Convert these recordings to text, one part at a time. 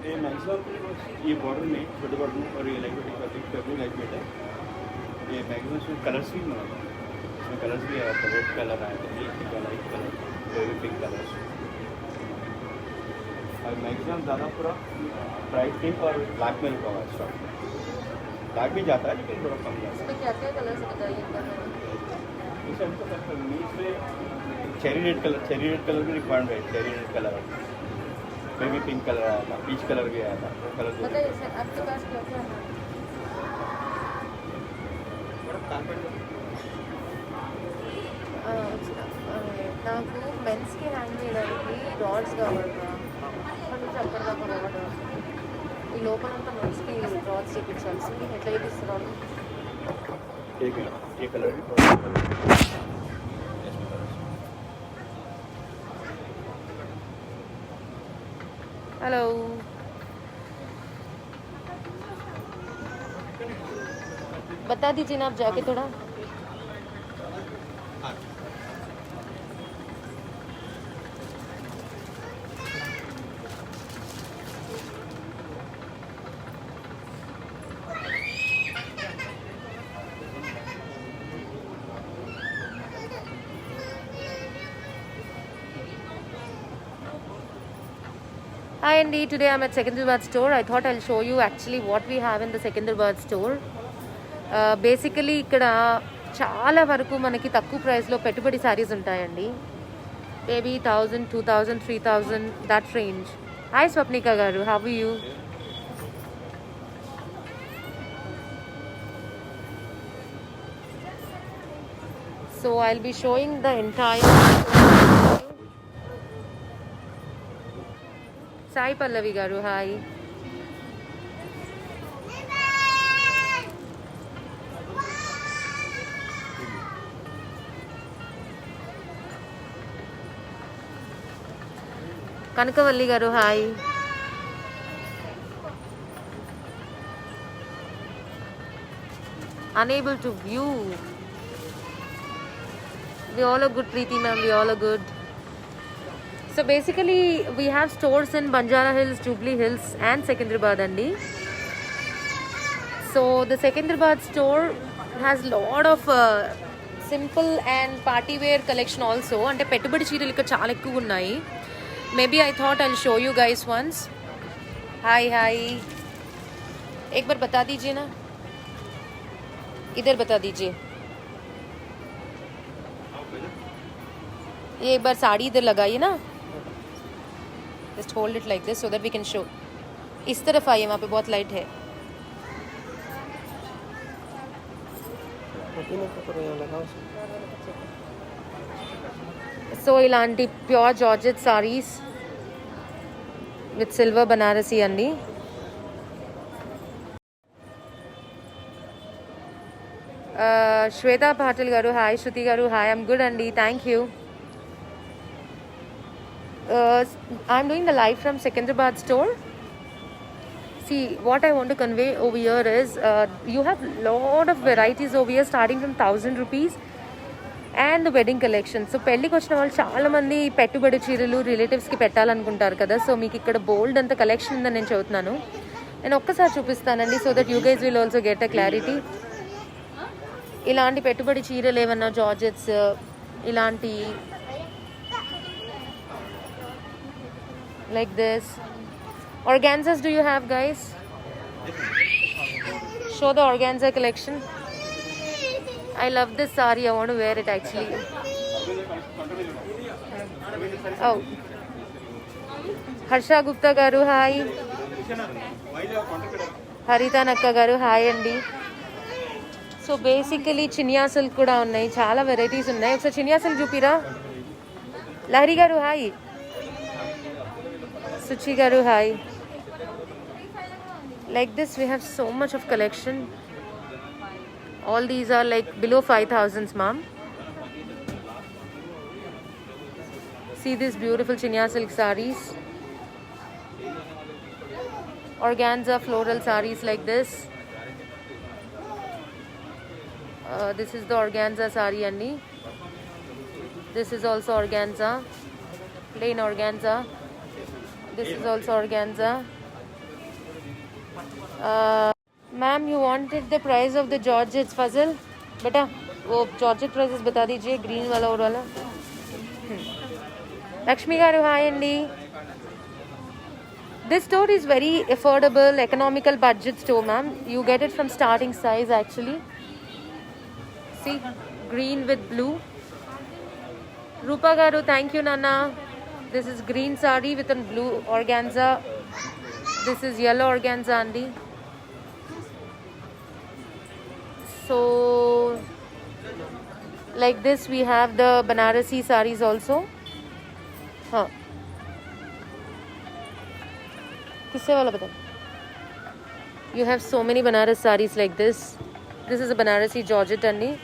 ये मैक्सिमम ये बॉर्डर में छोटे बॉर्डर और ये लाइट वेट लाइट वेट है। ये मैक्सिमम इसमें कलर्स भी मिला है, इसमें कलर्स भी आया था, रेड कलर आया था, ये light colour, baby pink colour. और मैक्सिमम ज़्यादा पूरा ब्राइट पिंक और ब्लैक में रुका हुआ है स्टॉक। ब्लैक भी जाता है लेकिन थोड़ा कम जाता है। इसमें क्या क्या कलर्स बताइए? इसमें चेरी रेड कलर भी रिक्वायर्ड है। Cherry red colour baby pink colour आया था, पीच कलर भी आया था। कलर बताइए सर, आपके पास क्या क्या है? నాకు మెన్స్కి హ్యాంగ్ చేయడానికి రాడ్స్ కావాలి. అక్కడ నుంచి అక్కడ దాకా రాడ్, ఈ లోపలంతా మెన్స్కి రాడ్స్ చేయించాల్సి. ఎట్లా చేపిస్తున్నారు? ये कलर हेलो, बता दीजिए ना आप जाके थोड़ा. Hi Andy, today I'm at Secunderabad store. I thought I'll show you actually what we have in the Secunderabad store. Basically ఇక్కడ చాలా వరకు మనకి తక్కువ ప్రైస్లో పెట్టుబడి సారీస్ ఉంటాయండి. Maybe 1000, 2000, 3000 that range. Hi Swapnika garu, how are you? So I'll be showing the entire Sai Pallavi garu, hi. Kanakavalli garu, hi. Unable to view. We all are good, Preeti ma'am, we all are good. So basically we have stores in Banjara Hills, Jubilee Hills and Secunderabad andi. So the Secunderabad store has lot of simple and party wear collection also. Ante pettubadi చీరలు ఇక్కడ చాలా ఎక్కువ ఉన్నాయి. Maybe I thought I'll show you guys once. Hi hi, एक बार बता दीजिए ना, इधर बता दीजिए. ये एक बार साड़ी इधर लगाइए ना, just hold it like this so that we can show. इस तरफ आइए, वहाँ पे बहुत लाइट है. సో ఇలాంటి pure georgette saris with silver Banarasi అండి. శ్వేతా పాటిల్ గారు, హాయ్. శృతి గారు, హాయ్. ఐమ్ గుడ్ అండి, thank you. I'm doing the live from Secunderabad store. See, what I want to convey over here is you have lot of varieties over here starting from 1000 rupees and the wedding collection. So పెళ్ళికి వచ్చిన వాళ్ళు చాలా మంది పెట్టుబడి చీరలు రిలేటివ్స్కి పెట్టాలనుకుంటారు కదా. So మీకు ఇక్కడ బోల్డ్ అంత కలెక్షన్ ఉందని నేను చెబుతున్నాను. నేను ఒక్కసారి చూపిస్తానండి so that you guys will also get a clarity. ఇలాంటి పెట్టుబడి చీరలు ఏమన్నా జార్జెట్స్ ఇలాంటి like this. Organzas do you have, guys? Show the organza collection. I love this saree, I want to wear it actually. Oh, Harsha Gupta garu, hi. Harita Nakka garu, hi andi. So basically chinya silk kuda unnai, chaala varieties unnai. Oksa chinya silk chupira. Lahari garu, hi. Suchi garu, hi. Like this we have so much of collection. All these are like below 5000s, ma'am. See these beautiful chinya silk sarees, organza floral sarees like this. This is the organza saree andi. This is also organza, plain organza. This is also organza. Ma'am, you wanted the price of the Georgettes puzzle? बेटा वो Georgette prices बता दीजिए, green वाला और वाला. Lakshmi garu, hi Andy. This store is very affordable, economical budget store, ma'am. You get it from starting size actually. See, green with blue. Rupa garu, thank you Nana. This is green sari with a blue organza. This is yellow organza, Andy. So, like this, we have the Banarasi saris also. हाँ, किससे वाला बता? You have so many Banaras saris like this. This is a Banarasi Georgette, Andy.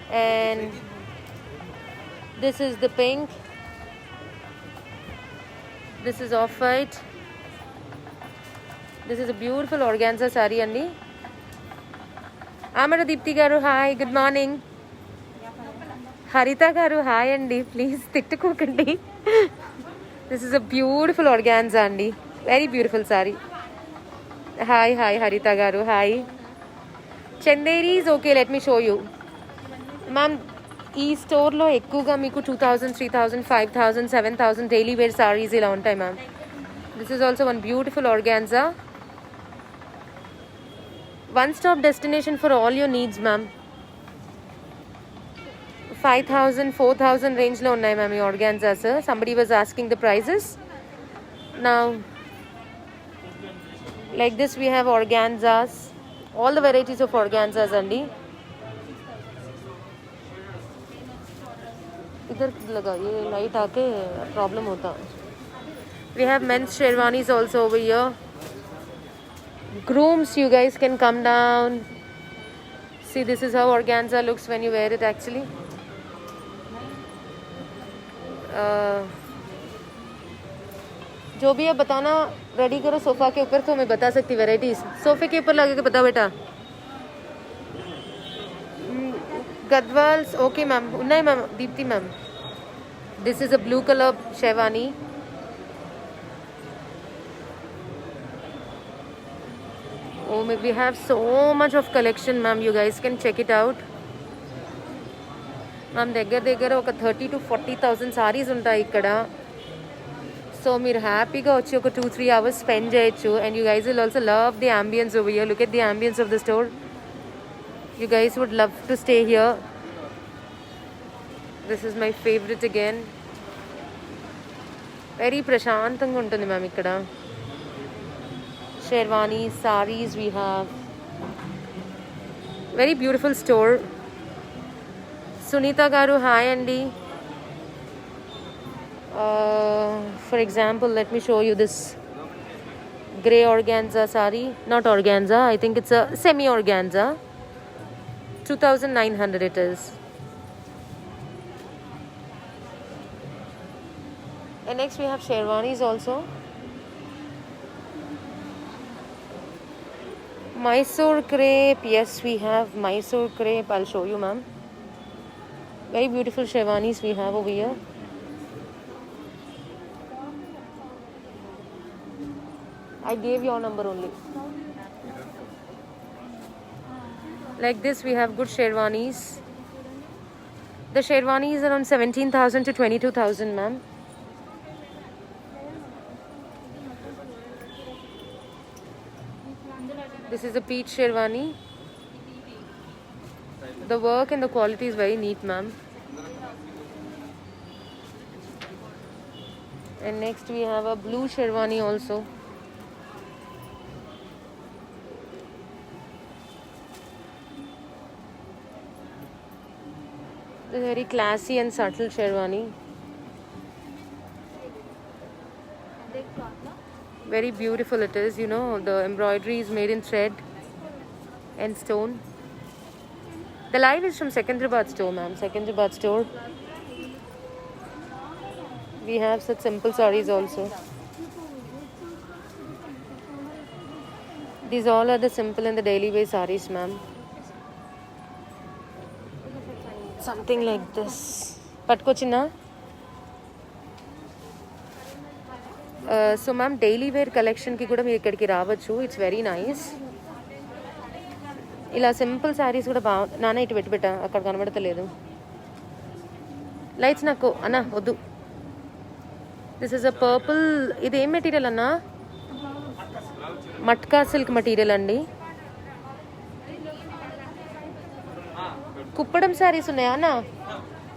And this is the pink. This is off-white. This is a beautiful organza sari, Andy. Amara Deepti garu, hi, good morning. Harita garu, hi, Andy. Please, tittukokandi. This is a beautiful organza, Andy. Very beautiful sari. Hi, Harita garu, hi. Chanderi is okay, let me show you. Ma'am, ఈ స్టోర్లో ఎక్కువగా మీకు 2000, 3000, 5000, 7000 daily wear sarees ఇలా ఉంటాయి ma'am. This is also one beautiful organza. One stop destination for all your needs ma'am. 5000, 4000 రేంజ్లో ఉన్నాయి ma'am ఈ organzas. Somebody was asking the prices. Now like this we have organzas, all the varieties of organzas అండి. इधर लगा ये light आके problem होता. We have men's sherwanis also over here. Grooms, you guys can come down. See, this is how organza looks when you wear it actually. जो भी है बताना, रेडी करो सोफा के ऊपर तो मैं बता सकती वैरायटीज. सोफे के ऊपर लगा के बता बेटा. गदवाल्स ओके मैम. नहीं ma'am, Deepti ma'am. This is a blue color sherwani. Oh, we have so much of collection, ma'am. You guys can check it out. Ma'am, దగ్గర ఒక 30 to 40,000 sarees ఉంటాయి ఇక్కడ. సో మీరు హ్యాపీగా వచ్చి ఒక 2-3 hours స్పెండ్ చేయొచ్చు. And you guys will also love the ambience over here. Look at the ambience of the store. You guys would love to stay here. This is my favorite again. Very ప్రశాంతంగా ఉంటుంది ma'am ఇక్కడ. Sherwani, saris we have. Very beautiful store. Sunita garu, hi Andy. For example, let me show you this grey organza sari. Not organza, I think it's a semi organza. 2900 it is. And next we have sherwanis also. Mysore crepe, yes we have Mysore crepe. I'll show you ma'am. Very beautiful sherwanis we have over here. I gave your number only. Like this we have good sherwanis. The sherwanis are around 17,000 to 22,000 ma'am. This is a peach sherwani. The work and the quality is very neat, ma'am. And next we have a blue sherwani also. This is very classy and subtle sherwani. Very beautiful it is, you know, the embroidery is made in thread and stone. The live is from Secunderabad store, ma'am. Secunderabad store. We have such simple sarees also. These all are the simple and the daily wear sarees, ma'am. Something like this. Patko chinna. So ma'am daily wear కలెక్షన్కి కూడా మీరు ఇక్కడికి రావచ్చు. It's very nice. ఇలా simple saris కూడా నాన్న ఇటు పెట్టా అక్కడ కనబడతలేదు. లైట్స్ నాకు అన్న వద్దు. This is a purple. ఇది ఏం మెటీరియల్ అన్నా? మట్కా సిల్క్ మెటీరియల్ అండి. కుప్పడం శారీస్ ఉన్నాయా అన్న?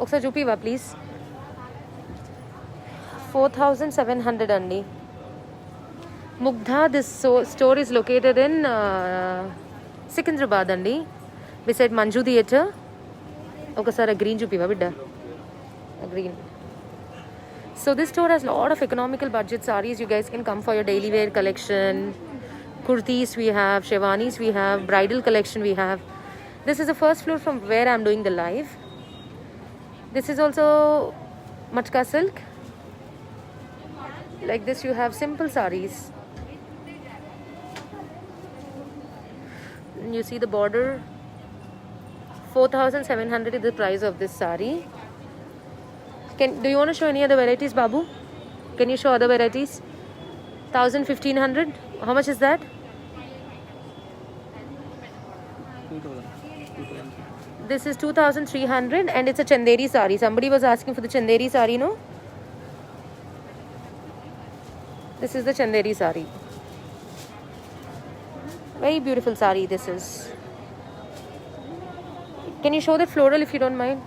ఒకసారి చూపివా ప్లీజ్. 4700 అండి. Mugdha. This store is located in Secunderabad అండి, బిసైడ్ మంజు థియేటర్. ఒకసారి గ్రీన్ చూపివా బిడ్డ, green. So this store has a lot of economical budget sarees. You guys can come for your daily wear collection. Kurtis we have, Shewanis we have, bridal collection we have. This is the first floor from where I'm doing the live. This is also Matka silk. Like this you have simple sarees. You see the border. 4700 is the price of this saree. Do you want to show any other varieties, Babu? Can you show other varieties? 1500. How much is that? 2000. This is 2300 and it's a Chanderi saree. Somebody was asking for the Chanderi saree, no? This is the Chanderi saree. Very beautiful saree this is. Can you show the floral if you don't mind?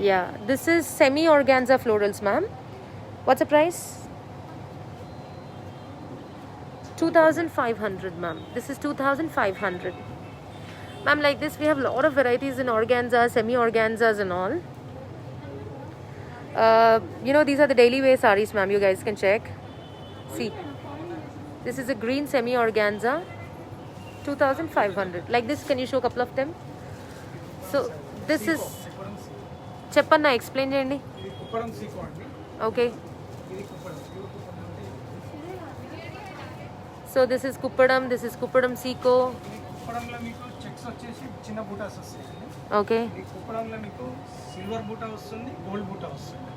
Yeah, this is semi organza florals, ma'am. What's the price? 2500, ma'am. This is 2500. Ma'am, like this we have a lot of varieties in organza, semi organzas and all. These are the daily wear sarees, ma'am. You guys can check. See, this is a green semi organza, 2500. Like this, can you show a couple of them? So this is చెప్పన్నా, explain చేయండి. Okay, so this is Kuppadam, this is Kuppadam సీకో. కుప్పడంలో మీకు checks వచ్చేసి చిన్న బూటాస్ వస్తాయి. Okay, ఈ కుప్పడంలో మీకు సిల్వర్ బూటా వస్తుంది, గోల్డ్ బూటా వస్తుంది,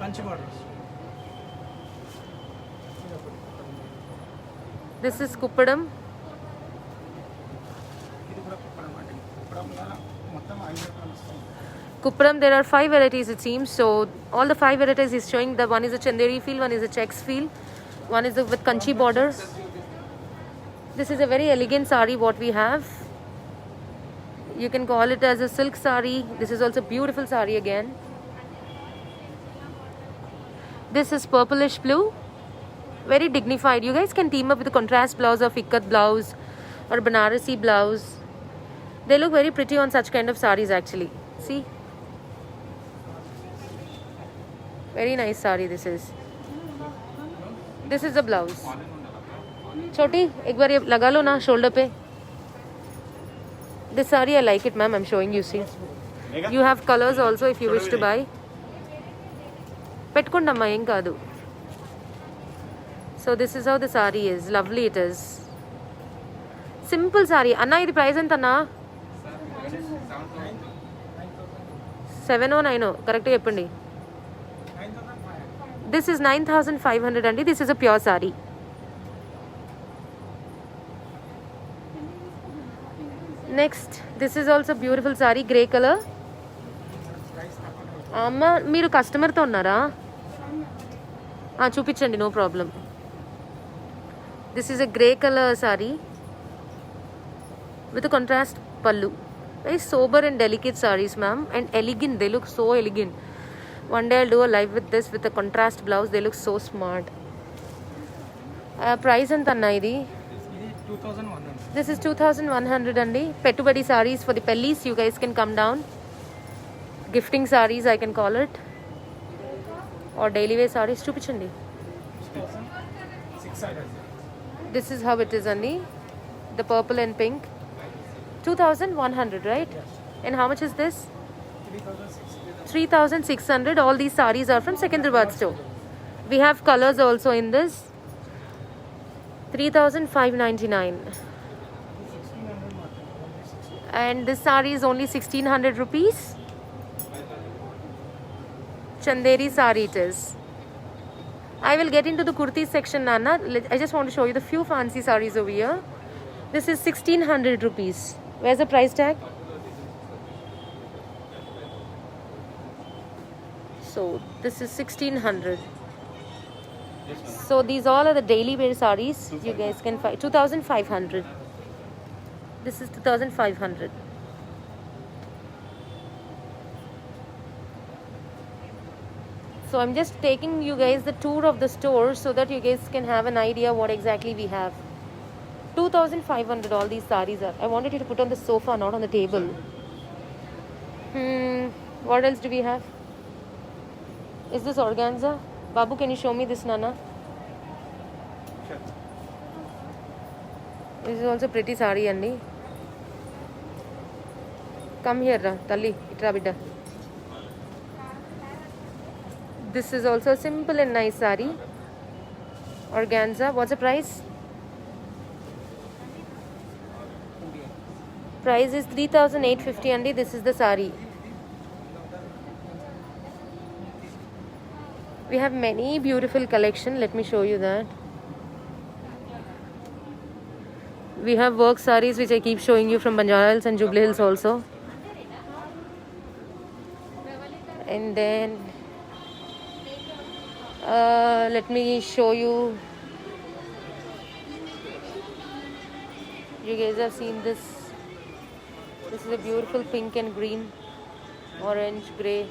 కంచి బార్డర్ వస్తుంది. This is Kuppadam. ఇది కూడా కుప్పడం అండి. కుప్పడంలో మొత్తం 5 రకాలు వస్తాయి. Kupparam, there are 5 varieties it seems. So all the 5 varieties is showing. The one is a Chanderi feel, one is a checks feel, one is with Kanchi borders. This is a very elegant sari what we have. You can call it as a silk sari. This is also beautiful sari again. This is purplish blue, very dignified. You guys can team up with a contrast blouse or ikat blouse or Banarasi blouse. They look very pretty on such kind of saris actually. See, very nice sari this is. This is the blouse. Choti, ek baar ye laga lo na shoulder pe. This sari I like it, ma'am. I'm showing you. See, you have colors also if you wish to buy. Petkondamma em kaadu. So this is how the sari is. Lovely it is. Simple sari. Anna, idi price enta na? 7 or 9? Correct cheppandi. This is 9500 and this is a pure sari. Next, this is also beautiful sari, grey color. Amma, మీరు కస్టమర్తో ఉన్నారా? చూపించండి, no problem. This is a grey color sari with a contrast pallu. Very sober and delicate sarees, ma'am, and elegant. They look so elegant. One day I'll do a live with this with a contrast blouse. They look so smart. Price enta anna idi? 2100. This is 2100 andi. Pettubadi sarees for the pellis. You guys can come down. Gifting sarees I can call it, or daily wear sarees. Chupichandi. 2600. This is how it is andi. The purple and pink. 2100, right? Yes. And how much is this? 3600. 3600. All these sarees are from Secunderabad store. We have colors also in this. 3599. 1600. And this saree is only 1600 rupees. Chanderi saree it is. I will get into the kurtis section, Nana. I just want to show you the few fancy sarees over here. This is 1600 rupees. Where's the price tag? So this is 1600. This one. So these all are the daily wear sarees. You guys can find 2500. This is 2500. So I'm just taking you guys the tour of the store so that you guys can have an idea what exactly we have. 2500 all these sarees are. I wanted you to put on the sofa, not on the table. What else do we have? Is this organza? Babu, can you show me this, Nana? Sure. This is also pretty saree, Andy. Come here, Talli. Itra bidda. This is also a simple and nice saree. Organza. What's the price? Price is 3850, Andy. This is the saree. We have many beautiful collection. Let me show you that. We have work sarees which I keep showing you from Banjara Hills and Jubilee Hills also. And then let me show you. You guys have seen this. This is a beautiful pink and green, orange, grey.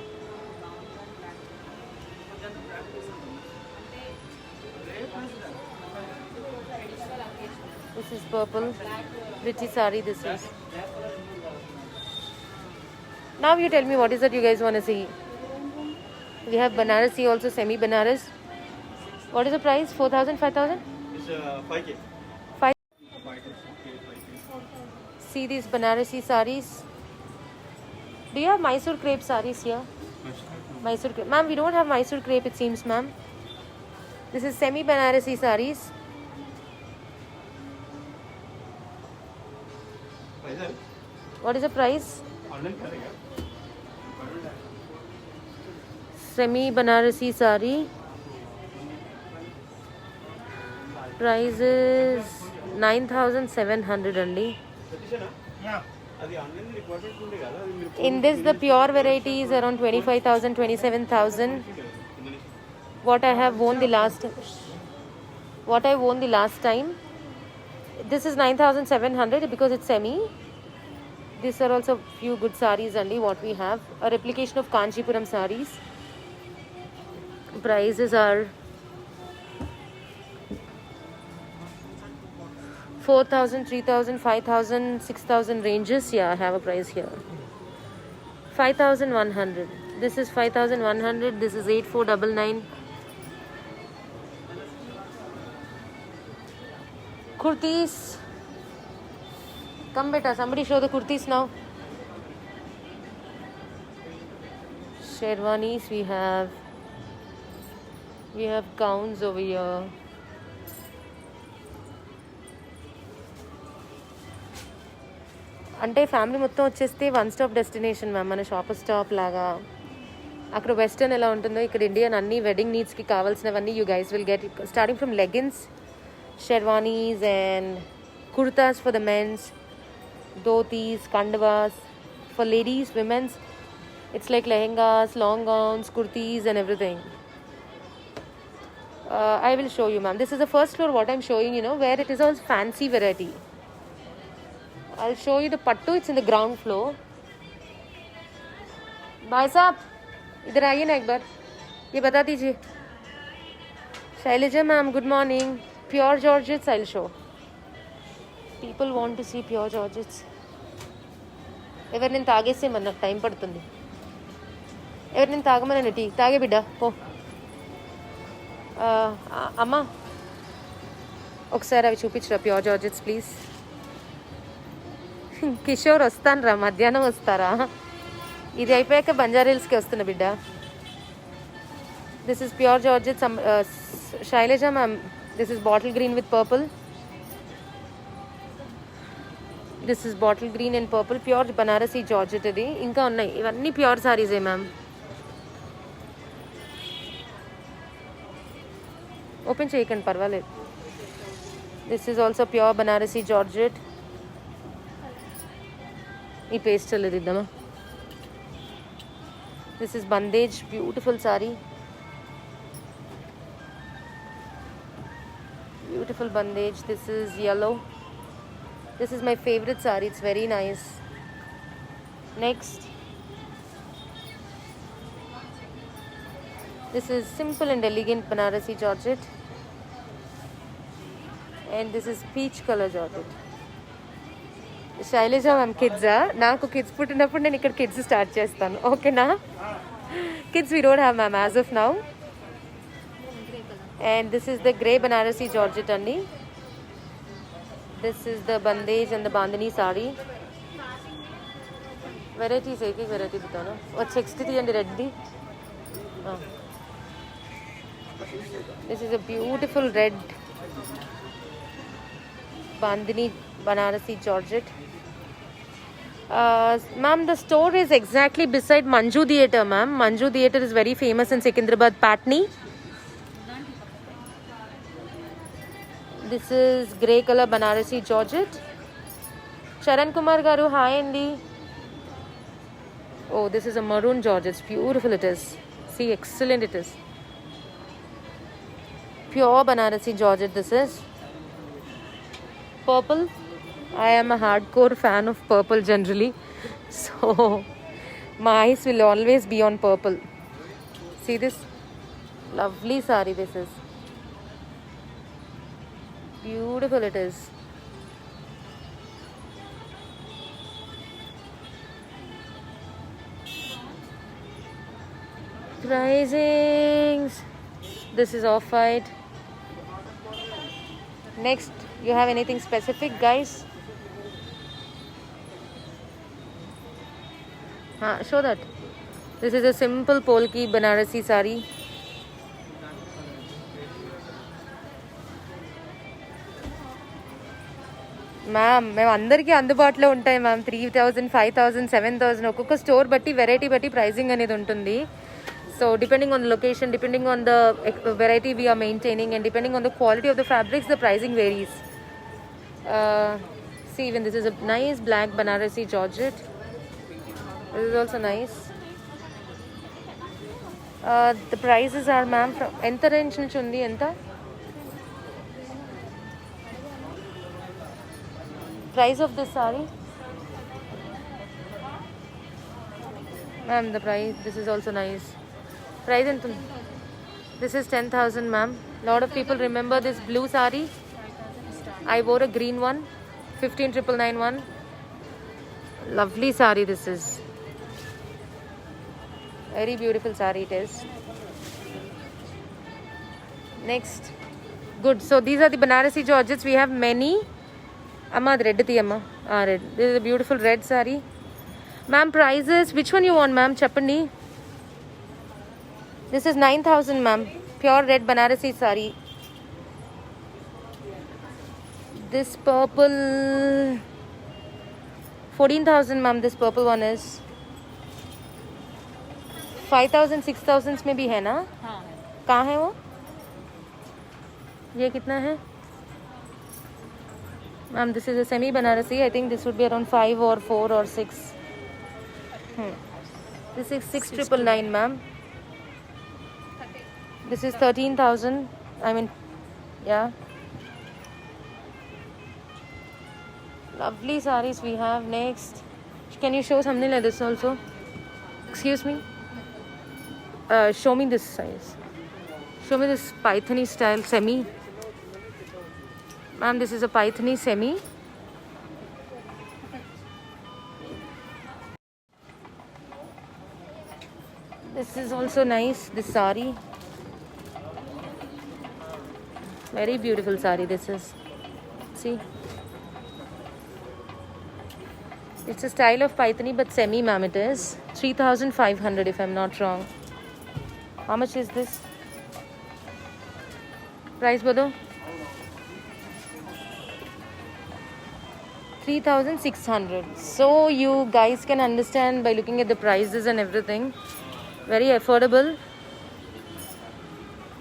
This is purple. Pretty saree this is. Now you tell me what is that you guys want to see. We have Banarasi also, semi Banaras. What is the price? 4,000, 5,000? It's 5K. 5. 5K. See these Banarasi sarees. Do you have Mysore crepe sarees here? Mysore crepe. Ma'am, we don't have Mysore crepe it seems, ma'am. This is semi Banarasi sarees. What is the price? Semi Banarasi saree. Price is 9,700 only. Yeah. In this, the pure variety is around 25,000, 27,000. What I have worn the last time. This is 9,700 because it's semi. These are also few good sarees only what we have. A replication of Kanchipuram sarees. Prices are 4,000, 3,000, 5,000, 6,000 ranges. Yeah, I have a price here. 5,100. This is 5,100. This is 8,499. Kurtis. Come beta, somebody show the kurtis now. Sherwanis we have gowns over here. అంటే family మొత్తం వచ్చేస్తే one stop destination ma'am. మన shopper stop లాగా. అక్కడ western ఎలా ఉంటుందో ఇక్కడ Indian అన్ని వెడ్డింగ్ నీడ్స్కి కావాల్సినవన్నీ you guys will get starting from leggings, sherwanis and kurtas for the mens, dhotis, kandavas. For ladies, women's, it's like lehengas, long gowns, kurtis and everything. I will show you, ma'am. This is the first floor what I'm showing, where it is all fancy variety. I'll show you the pattu. It's in the ground floor. भाई साहब इधर आइए ना एक बार, ये बता दीजिए. Shailaja ma'am, good morning. Pure georgettes I will show. People want to see pure georgettes. ఎవరు నేను తాగేస్తే మరి నాకు టైం పడుతుంది. ఎవరు నేను తాగమని టీ తాగే బిడ్డ పో. అమ్మ ఒకసారి అవి చూపించరా ప్యూర్ జార్జెట్స్ ప్లీజ్. కిషోర్ వస్తాను రా, మధ్యాహ్నం వస్తారా? ఇది అయిపోయాక బంజారా హిల్స్కి వస్తున్నా బిడ్డ. This is pure georgettes. Shailaja ma'am, this is bottle green with purple. This is bottle green and purple. Pure Banarasi georgette ఇది. ఇంకా ఉన్నాయి, ఇవన్నీ ప్యూర్ సారీసే మ్యామ్. ఓపెన్ చేయకండి పర్వాలేదు. This is also pure Banarasi georgette. ఈ పేస్టల్ ఇది ఇద్దామా. This is bandhej, beautiful sari, beautiful bandhej. This is yellow. This is my favorite saree, it's very nice. Next, this is simple and elegant Banarasi Georgette, and this is peach color Georgette. Shailaja ma'am, kids నాకు kids పుట్టినప్పుడు నేను ఇక్కడ kids start చేస్తాను, ఓకేనా? Kids we don't have ma'am as of now. And this is the grey Banarasi Georgette andi. This is the bandage and the bandhani sari. Varieties एक variety बता ना. और 63 and red the. This is a beautiful red bandhani Banarasi Georgette. Ma'am, the store is exactly beside Manju Theatre, ma'am. Manju Theatre is very famous in Secunderabad, Patni. This is grey color Banarasi Georgette. Charan Kumar garu, hi andi. Oh, this is a maroon Georgette. It's beautiful it is. See, excellent it is. Pure Banarasi Georgette this is. Purple. I am a hardcore fan of purple generally. So, my eyes will always be on purple. See this lovely sari this is. Beautiful it is. Pricings. This is off-white. Next, you have anything specific, guys? Show that. This is a simple polki Banarasi sari. Ma'am మేము అందరికీ అందుబాటులో ఉంటాయి ma'am. 3000, 5000, 7000 ఒక్కొక్క store బట్టి variety బట్టి pricing అనేది ఉంటుంది. So depending on the location, depending on the variety we are maintaining and depending on the quality of the fabrics the pricing varies. See, even this is a nice black Banarasi Georgette. This is also nice. The prices are ma'am from ఎంత range నుంచి ఉంది? ఎంత price of this saree? Ma'am, the price, this is also nice. Price ent undi? This is 10,000 ma'am. Lot of people remember this blue saree. I wore a green one, 15,991. Lovely saree this is. Very beautiful saree it is. Next. Good. So these are the Banarasi Georgettes. We have many. Amma, the red amma. Red. This is a beautiful red saree. Ma'am, prices. Which one you want, ma'am? Chappandi. This is 9,000, ma'am. Pure red Banarasi saree. This purple. 14,000, ma'am. This purple one is. 5,000, 6,000 में भी है ना? हाँ है. कहाँ है वो? ये कितना है? Ma'am, this is a semi Banarasi. I think this would be around 5 or 4 or 6. This is 6,999, ma'am. This is 13,000. I mean, yeah. Lovely sarees we have. Next, can you show something like this also? Excuse me. Show me this size. Show me this Pythoni style semi. Ma'am, this is a Pythoni semi. This is also nice, this sari. Very beautiful sari this is. See? It's a style of Pythoni but semi, ma'am, it is. 3,500 if I'm not wrong. How much is this? Price bado? 3,600. So you guys can understand by looking at the prices and everything. Very affordable.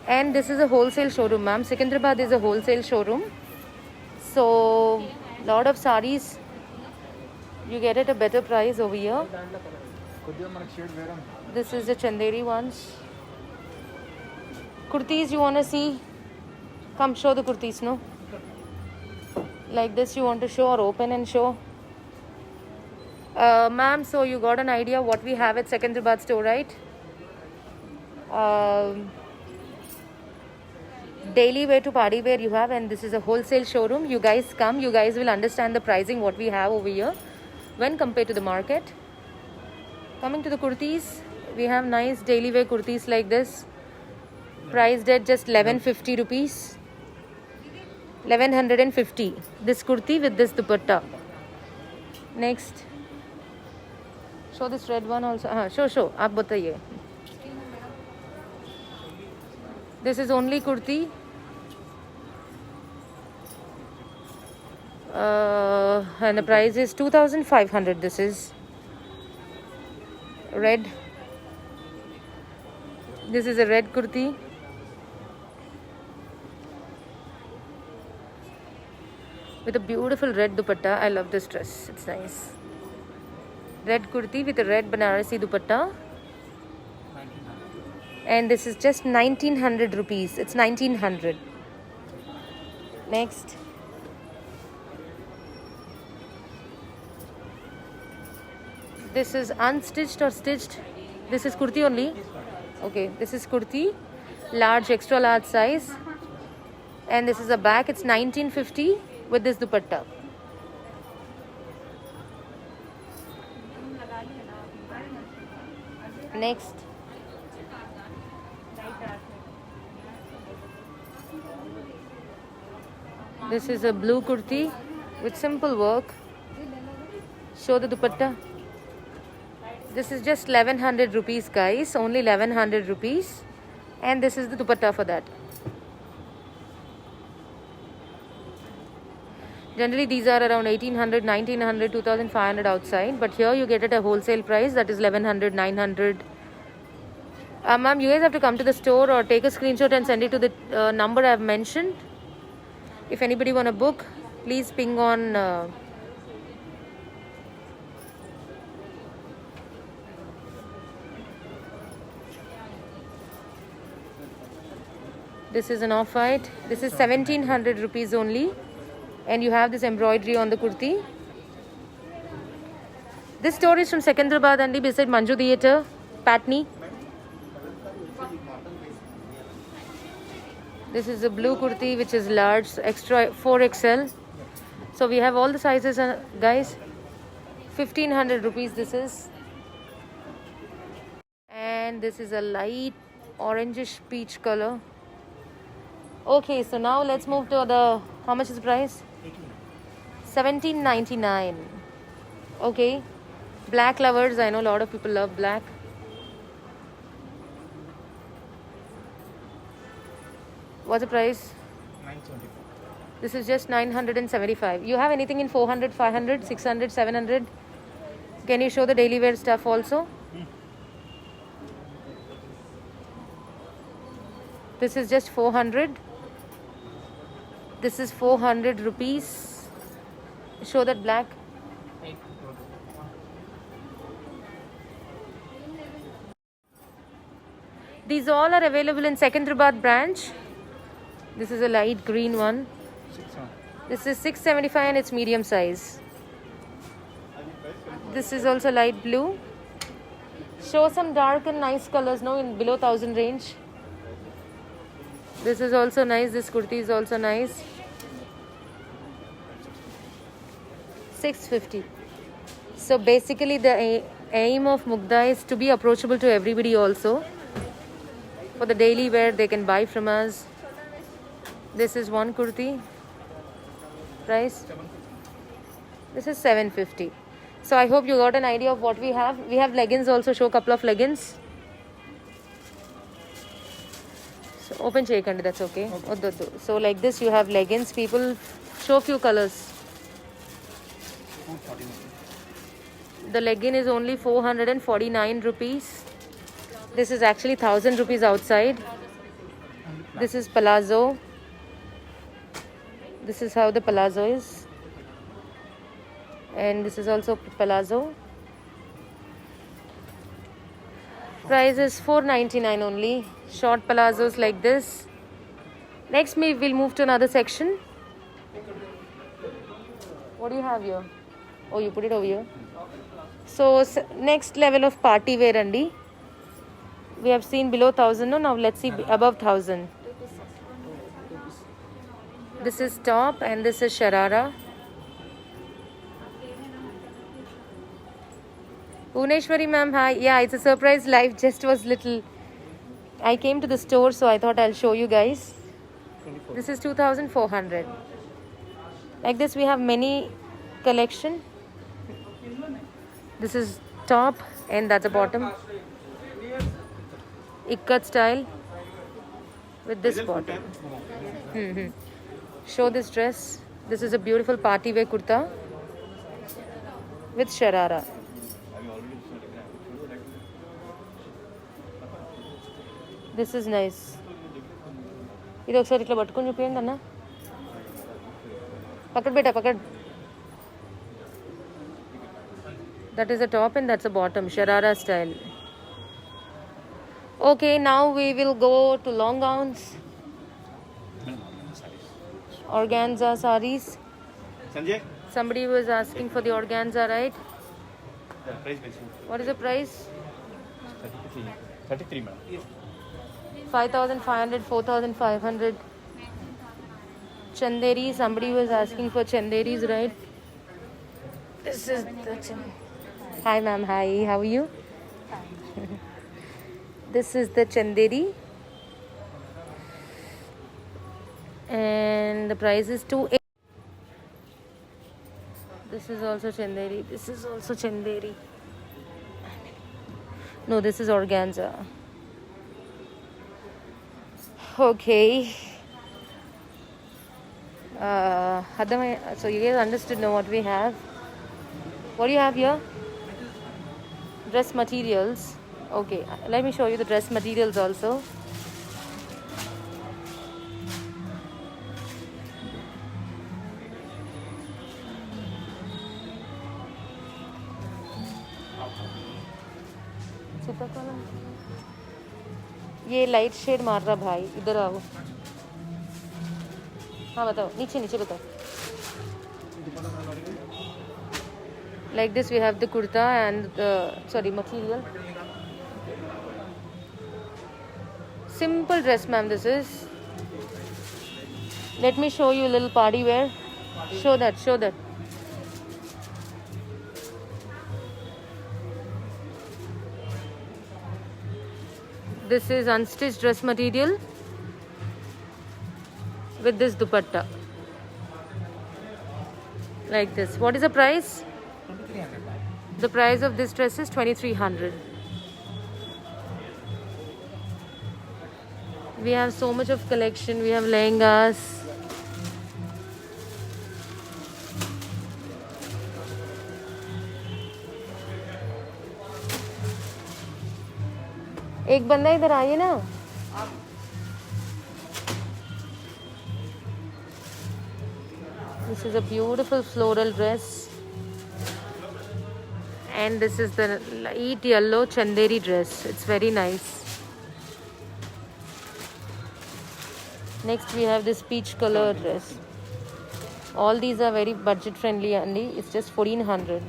And this is a wholesale showroom, ma'am. Secunderabad is a wholesale showroom. So, lot of sarees. You get at a better price over here. This is the Chanderi ones. Kurtis you want to see? Come show the kurtis, no? Like this you want to show or open and show? Ma'am, so you got an idea what we have at Secunderabad store, right? Daily wear to party wear you have, and this is a wholesale showroom. You guys come, you guys will understand the pricing what we have over here when compared to the market. Coming to the kurtis, we have nice daily wear kurtis like this, priced at just 1150 rupees. 1150. This kurti with this dupatta. Next, show this red one also. Show. आप बताइए. This is only kurti. And the price is 2500. This is red. This is a red kurti. With a beautiful red dupatta. I love this dress. It's nice. Red kurti with a red Banarasi dupatta. And this is just 1900 rupees. It's 1900. Next. This is unstitched or stitched. This is kurti only. Okay, this is kurti, large, extra large size. And this is a back. It's 1950 with this dupatta. Next. This is a blue kurti with simple work. Show the dupatta. This is just 1100 rupees, guys. Only 1100 rupees. And this is the dupatta for that. Generally, these are around 1800, 1900, 2500 outside. But here you get at a wholesale price that is 1100, 900. Ma'am, you guys have to come to the store or take a screenshot and send it to the number I have mentioned. If anybody want to book, please ping on this is an off-white. This is 1700 rupees only. And you have this embroidery on the kurti. This store is from Secunderabad and beside Manju Theatre, Patni. This is a blue kurti which is large, extra 4XL. So we have all the sizes, guys. 1500 rupees this is. And this is a light orangish peach color. Okay, so now let's move to the, how much is the price? 1799. Okay, black lovers, I know a lot of people love black. What's the price? 975. This is just 975. You have anything in 400, 500, 600, 700? Can you show the daily wear stuff also? This is just 400. This is 400 rupees. Show that black. These all are available in Secunderabad branch. This is a light green one. This is 675 and it's medium size. This is also light blue. Show some dark and nice colors, no, in below 1000 range. This is also nice. This kurti is also nice. 650. So basically the aim of Mugdha is to be approachable to everybody also. For the daily wear they can buy from us. This is one kurti. Price? This is 750. So I hope you got an idea of what we have. We have leggings also. Show a couple of leggings. So open cheyakandi, that's okay. So like this you have leggings. People, show few colors. The legging is only 449 rupees. This is actually 1000 rupees outside. This is palazzo. This is how the palazzo is, and this is also palazzo. Price is $4.99 only. Short palazzos like this. Next we'll move to another section. What do you have here? Oh, you put it over here. So next level of party wear andi. We have seen below 1,000. No, now let's see above 1,000. This is top and this is sharara. Bhuneshwari ma'am, hi. Yeah, it's a surprise live. Just was little. I came to the store, so I thought I'll show you guys. This is 2,400. Like this, we have many collection. This is top and that's the bottom. Ikat style with this bottom. Show this dress. This is a beautiful party wear kurta with sharara. This is nice. ఇది ఒకసారి ఇట్లా పట్టుకొని చూపించండి అన్న. పక్కన బేటా పక్కన. That is the top and that's the bottom, sharara style. Okay, now we will go to long gowns, organza sarees. Sanjay, Somebody was asking for the organza, right? the price mention. What is the price? 33 madam. 5,500, 4,500. Chanderi, somebody was asking for chanderis, right? This is the Hi ma'am, hi, how are you? This is the chanderi. And the price is 2,800. This is also chanderi. This is also chanderi. No, this is organza. Okay. So you guys understood now what we have. What do you have here? Dress materials. Okay, let me show you the dress materials also. ये light shade मार रहा भाई, इधर आओ. हाँ बताओ, नीचे नीचे बताओ. Like this we have the kurta and the material. Simple dress ma'am, this is. Let me show you a little party wear. Show that. This is unstitched dress material with this dupatta. Like this. What is the price? 2,300. The price of this dress is 2,300. We have so much of collection. We have lehengas. एक बंदा इधर आइए ना. This is a beautiful floral dress. And this is the light yellow chanderi dress. It's very nice. Next we have this peach color dress. All these are very budget friendly only. It's just 1,400.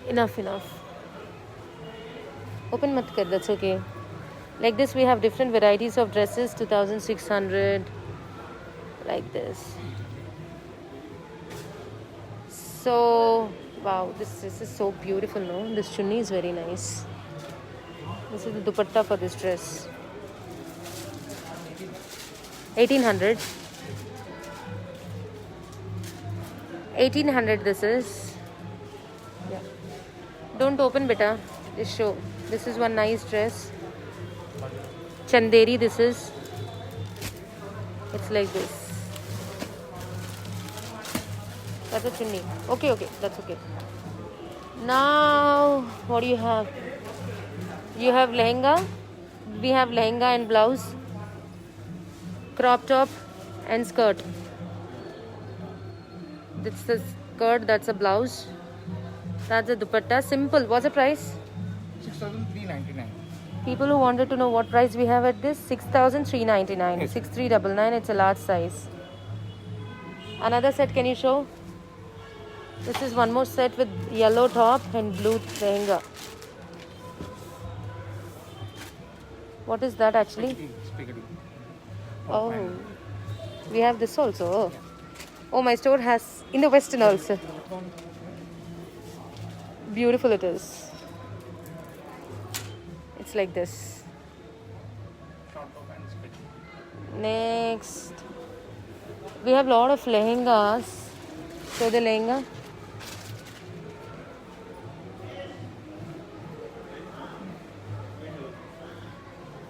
Enough. Open mat kar, that's okay. Like this we have different varieties of dresses. 2,600. Like this. So wow, this is so beautiful, no? This chunni is very nice. This is the dupatta for this dress. 1,800. 1,800 this is. Yeah. Don't open beta. Just show. This is one nice dress. Chanderi this is. It's like this. That's a chunni. Okay, that's okay. Now, what do you have? You have lehenga, We have lehenga and blouse, crop top and skirt. That's the skirt, that's a blouse, that's a dupatta. Simple. What's the price? 6,399. People who wanted to know what price we have at this, 6,399. Yes. 6,399. It's a large size. Another set, can you show? This is one more set with yellow top and blue lehenga. What is that actually? Spaghetti. Oh, we have this also. Oh, my store has in the Western also. Beautiful it is. It's like this. Short top and spaghetti. Next, we have lot of lehengas. Show the lehenga.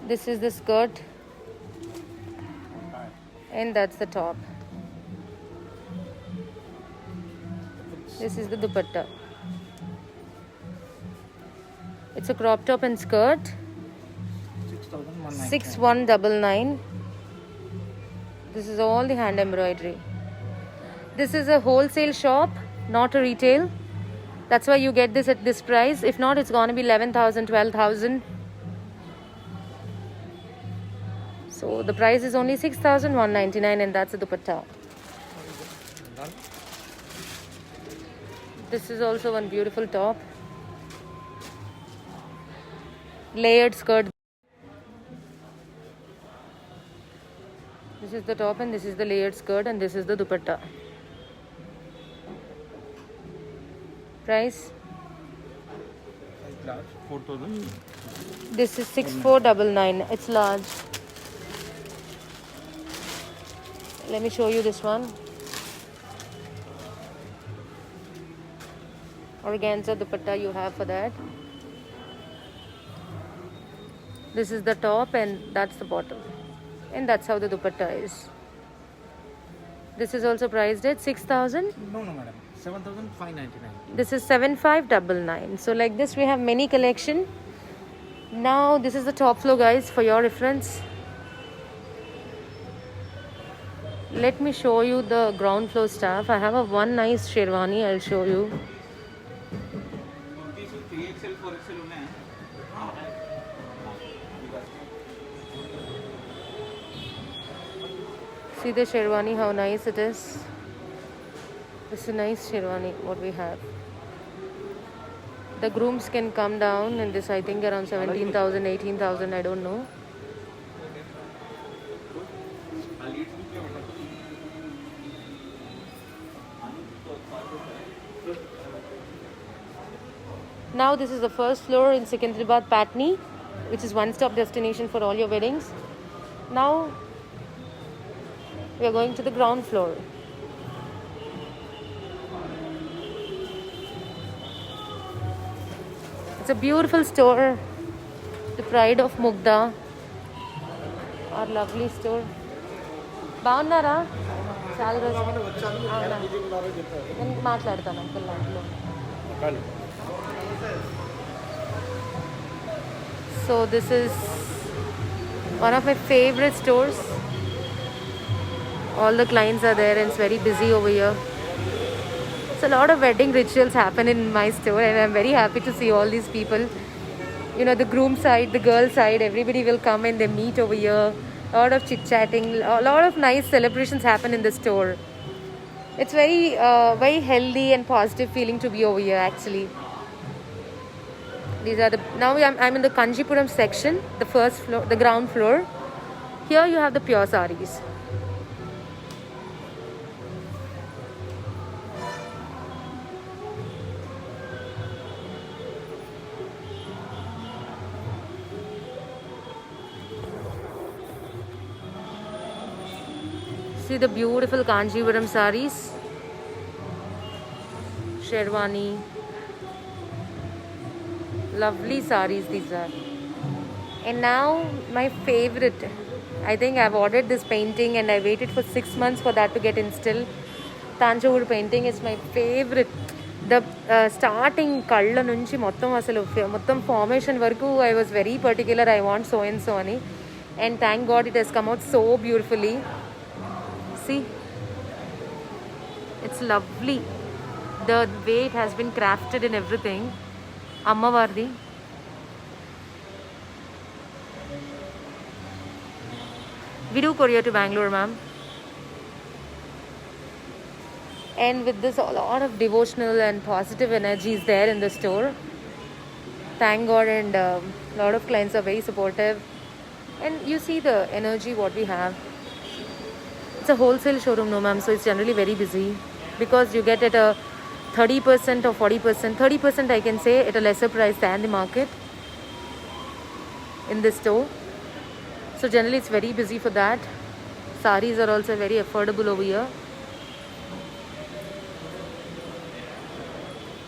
This is the skirt, and that's the top. This is the dupatta. It's a crop top and skirt. 6,199. 6199. This is all the hand embroidery. This is a wholesale shop, not a retail. That's why you get this at this price. If not, it's going to be 11,000, 12,000. So the price is only 6,199, and that's a dupatta. Done. This is also one beautiful top. Layered skirt. This is the top and this is the layered skirt and this is the dupatta. Price? Size large. 4,000. This is 6,499. It's large. Let me show you this one. Organza dupatta you have for that. This is the top and that's the bottom. And that's how the dupatta is. This is also priced at 6,000. No, madam. 7,599. This is 7,599. So like this we have many collection. Now this is the top floor, guys, for your reference. Let me show you the ground floor stuff. I have a one nice sherwani. I'll show you. See the sherwani, how nice it is. This is a nice sherwani, what we have. The grooms can come down in this, I think around 17,000, 18,000, I don't know. Now this is the first floor in Secunderabad Patni, which is one-stop destination for all your weddings. Now we are going to the ground floor. It's a beautiful store, the pride of Mugda, our lovely store. బాగున్నారా చాలా రోజులు అవునా నేను మాట్లాడతాను uncle దాంట్లో. So this is one of my favorite stores. All the clients are there and it's very busy over here. So a lot of wedding rituals happen in my store and I'm very happy to see all these people. You know, the groom side, the girl side, everybody will come and they meet over here. A lot of chit-chatting, a lot of nice celebrations happen in the store. It's very healthy and positive feeling to be over here actually. These are the, now I'm in the Kanjipuram section, the first floor, the ground floor. Here you have the pure sarees. See the beautiful Kanjipuram sarees, sherwani, lovely sarees these are. And now my favorite, I think I've ordered this painting and I waited for 6 months for that to get installed. Tanjore painting is my favorite the starting కళ్ళ నుంచి మొత్తం అసలు మొత్తం formation వరకు I was very particular I want so and so అని. And thank God it has come out so beautifully. See, it's lovely. The way it has been crafted and everything. Ammavardi. We do courier to Bangalore, ma'am. And with this, a lot of devotional and positive energy is there in the store. Thank God, and a lot of clients are very supportive. And you see the energy what we have. It's a wholesale showroom, no ma'am, so it's generally very busy because you get at a 30% or 40%, 30% I can say, at a lesser price than the market in this store. So generally it's very busy for that. Saris are also very affordable over here.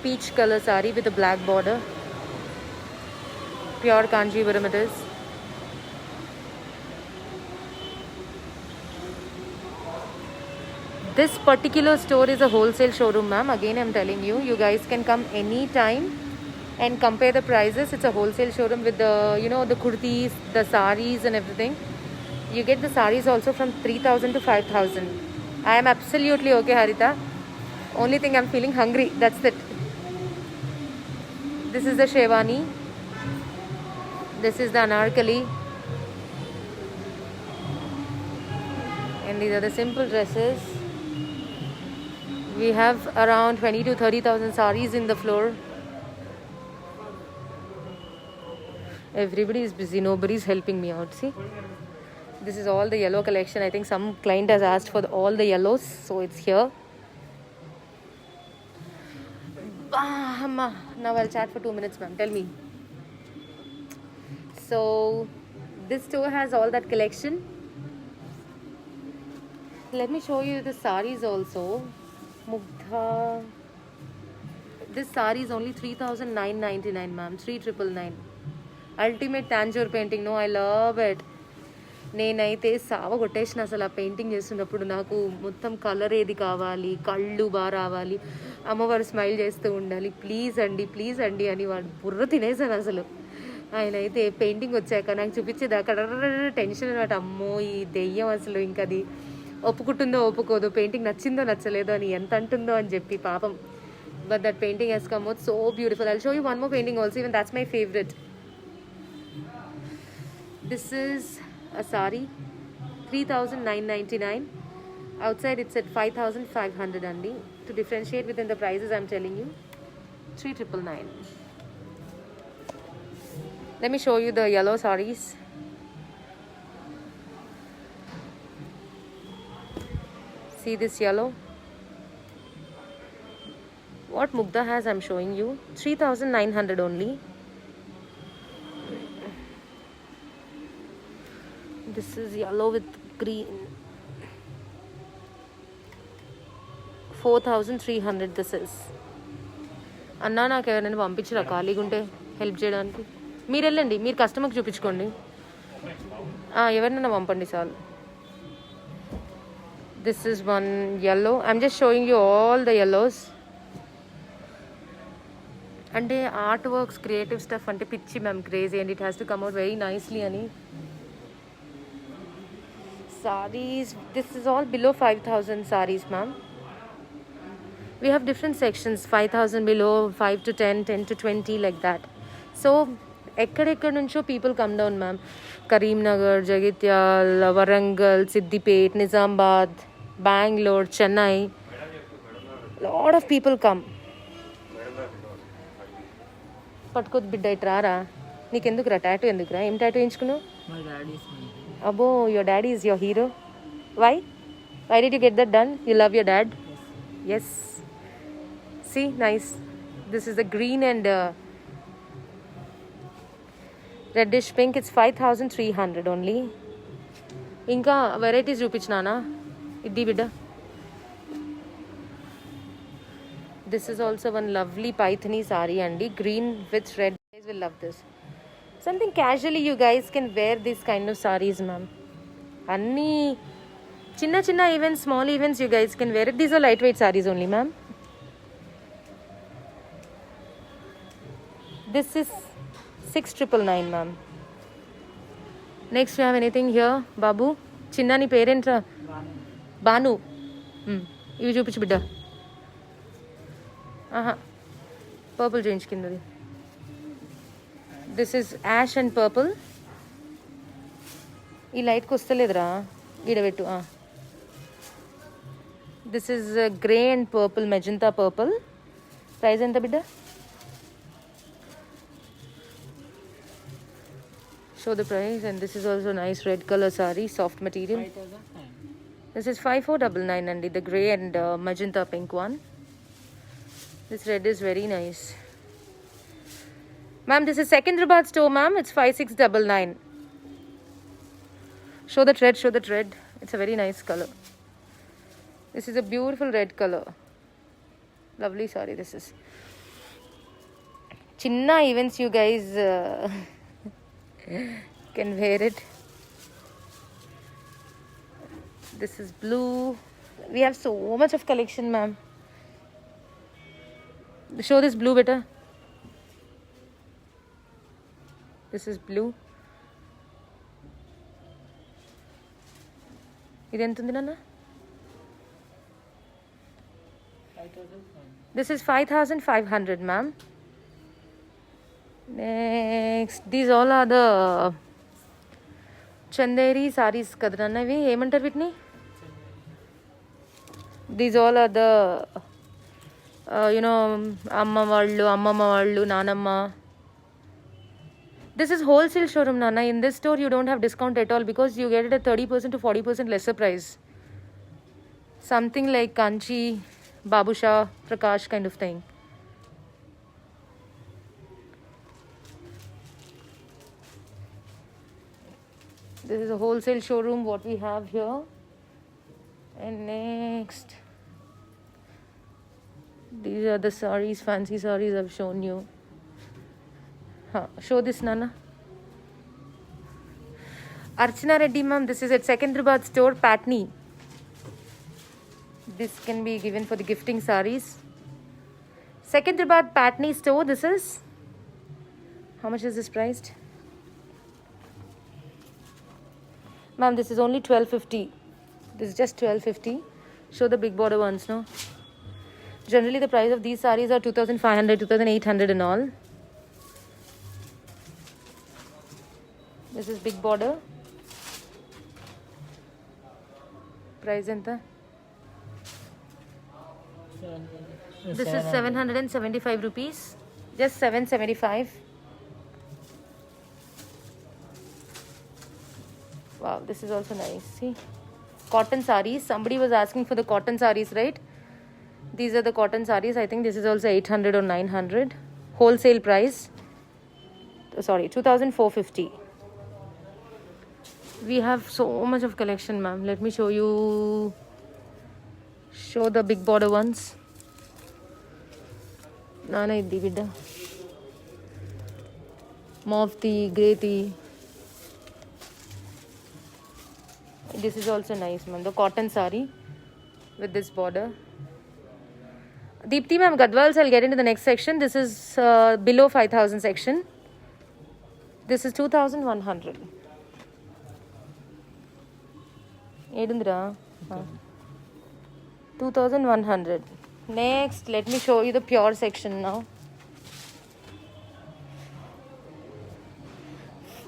Peach color sari with a black border. Pure Kanjivaram it is. This particular store is a wholesale showroom, ma'am. Again, I'm telling you, you guys can come anytime and compare the prices. It's a wholesale showroom with the, you know, the kurtis, the saris and everything. You get the saris also from 3,000 to 5,000. I am absolutely okay, Harita. Only thing I'm feeling hungry. That's it. This is the Shevani. This is the Anarkali. And these are the simple dresses. We have around 20 to 30,000 saris in the floor. Everybody is busy. Nobody is helping me out. See, this is all the yellow collection. I think some client has asked for all the yellows, so it's here. Now I'll chat for 2 minutes, ma'am. Tell me. So this store has all that collection. Let me show you the saris also. Mugdha. This sari is only 3,999, ma'am. 3,999. Ultimate Tanjore painting. No, I love it. నేనైతే సావ కొట్టేసిన అసలు ఆ painting చేస్తున్నప్పుడు. నాకు మొత్తం colour ఏది కావాలి, కళ్ళు బాగా రావాలి, అమ్మవారు స్మైల్ చేస్తూ ఉండాలి, ప్లీజ్ అండి అని వాడు బుర్ర తినేసాను అసలు. ఆయన అయితే పెయింటింగ్ వచ్చాక నాకు చూపించేది అక్కడ టెన్షన్ అనమాట. అమ్మో ఈ దెయ్యం అసలు ఇంకా అది ఒప్పుకుంటుందో ఒప్పుకోదో, పెయింటింగ్ నచ్చిందో నచ్చలేదో అని ఎంత అంటుందో అని చెప్పి పాపం. But that painting has come out so beautiful. I'll show you one more painting also, even that's my favorite. This is a sari, 3,999. Outside it's at 5,500 only. To differentiate within the prices I'm telling you, 3,999. Let me show you the yellow saris. See this yellow? What Mugdha has I'm showing you, 3,900 only. This is yellow with green, 4,300 this is. అన్నా నాకు ఎవరైనా పంపించరా ఖాళీగా ఉంటే help చేయడానికి? మీరు వెళ్ళండి, మీరు కస్టమర్కి చూపించుకోండి, ఎవరినైనా పంపండి చాలు. This is one yellow. I'm just showing you all the yellows. అంటే ఆర్ట్ వర్క్స్, క్రియేటివ్ స్టఫ్ అంటే పిచ్చి ma'am, crazy, and it has to come out very nicely అని. Saris, this is all below 5,000 saris, ma'am. We have different sections, 5,000 below, 5 to 10, 10 to 20, like that. So ekkadekad nuncho people come down, ma'am. Karimnagar, Jagityal, Warangal, Siddipet, Nizamabad, Bangalore, Chennai. Lot of people come. పట్టుకోద్దు బిడ్డ, ఇటు రారా. నీకెందుకురా tattoo, ఎందుకురా? ఏం tattoo వేయించుకున్నావు? Abbo, your daddy is your hero. Why did you get that done? You love your dad? Yes. See, nice. This is the green and reddish pink. It's 5,300 only. Inka varieties చూపించినానా? ఇది బిడ్డ. This is also one lovely Paithani sari andi, green with red. You guys will love this. Something casually you guys can wear this kind of saris, ma'am. Anni chinna events, small events, you guys can wear it. These are lightweight saris only, ma'am. This is 6,999, ma'am. Next, we have anything here, Babu? Chinna ni parent ra? Banu. ఇవి చూపించు బిడ్డ. Purple change కిందది. This is ash and purple. ఈ లైట్కి వస్తలేదురా, ఈడబెట్టు. This is grey and purple, magenta purple. Price ఎంత బిడ్డ? Show the price. And this is also nice red color saree, soft material. 5,900. This is 5,499 and the grey and magenta pink one. This red is very nice. Ma'am, this is Secunderabad store, ma'am. It's 5,699. Show the thread, show the thread. It's a very nice color. This is a beautiful red color. Lovely saree this is. Chinna events, you guys can wear it. This is blue. We have so much of collection, ma'am. Show this blue better. This is blue. ఇది ఎంత ఉంది నాన్న? 5,500. This is 5,500, ma'am. Next, these all are the Chanderi sarees kadranna. Ivi emantaru vitni? These all are the amma vallu nanamma. This is wholesale showroom, nana. In this store you don't have discount at all because you get it at 30% to 40% lesser price. Something like Kanchi, Babusha, Prakash kind of thing. This is a wholesale showroom what we have here. And next, these are the sarees, fancy sarees I've shown you. Show this, Nana. Archana Reddy, ma'am. This is at Secunderabad store, Patni. This can be given for the gifting sarees. Secunderabad Patni store. This is, how much is this priced? Ma'am, this is only 1250. This is just 1250. Show the big border ones, no? Generally, the price of these sarees are 2,500, 2,800 and all. This is big border. Price enta? This is 775 rupees. Just 775. Wow, this is also nice. See, cotton sarees. Somebody was asking for the cotton sarees, right? These are the cotton sarees. I think this is also 800 or 900. Wholesale price. Sorry, 2,450. We have so much of collection, ma'am. Let me show you. Show the big border ones. Nana iddi bidda. Mauve tea, grey tea. This is also nice, ma'am. The cotton saree with this border. Deepthi, ma'am, Gadwals, I'll get into the next section. This is below 5,000 section. This is 2,100. Edundra. 2,100. Next, let me show you the pure section now.